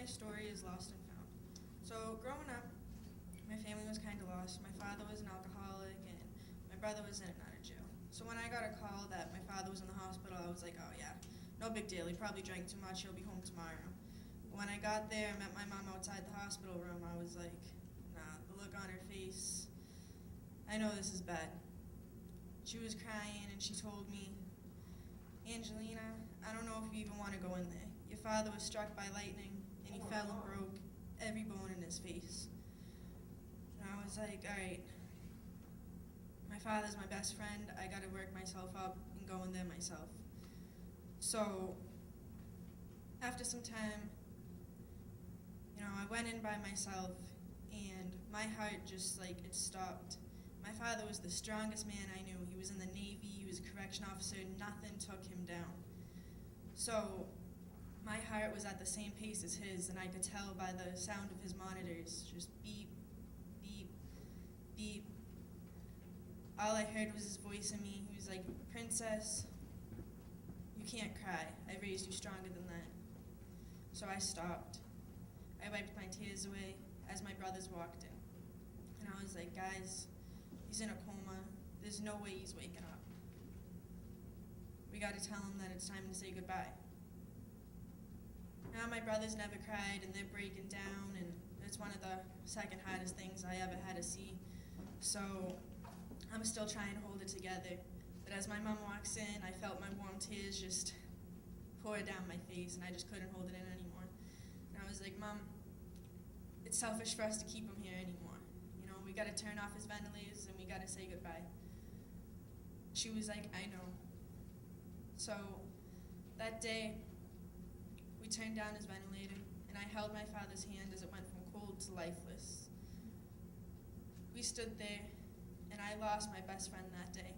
story is lost and found. So growing up, my family was kind of lost. My father was an alcoholic and my brother was in and out of jail. So when I got a call that my father was in the hospital, I was like, oh yeah, no big deal. He probably drank too much. He'll be home tomorrow. When I got there, I met my mom outside the hospital room. I was like, nah, the look on her face, I know this is bad. She was crying and she told me, Angelina, I don't know if you even want to go in there. Your father was struck by lightning and he fell and broke every bone in his face. And I was like, all right, my father's my best friend. I got to work myself up and go in there myself. So after some time, I went in by myself and my heart just it stopped. My father was the strongest man I knew. He was in the Navy, he was a correction officer, nothing took him down. So my heart was at the same pace as his, and I could tell by the sound of his monitors, just beep, beep, beep. All I heard was his voice in me. He was like, Princess, you can't cry. I raised you stronger than that. So I stopped. I wiped my tears away as my brothers walked in. And I was like, guys, he's in a coma. There's no way he's waking up. We got to tell him that it's time to say goodbye. Now my brothers never cried and they're breaking down, and it's one of the second hardest things I ever had to see. So I'm still trying to hold it together. But as my mom walks in, I felt my warm tears just pour down my face, and I just couldn't hold it in anymore. And I was like, Mom, it's selfish for us to keep him here anymore. We got to turn off his ventilators and we got to say goodbye. She was like, I know. So that day, we turned down his ventilator, and I held my father's hand as it went from cold to lifeless. We stood there, and I lost my best friend that day.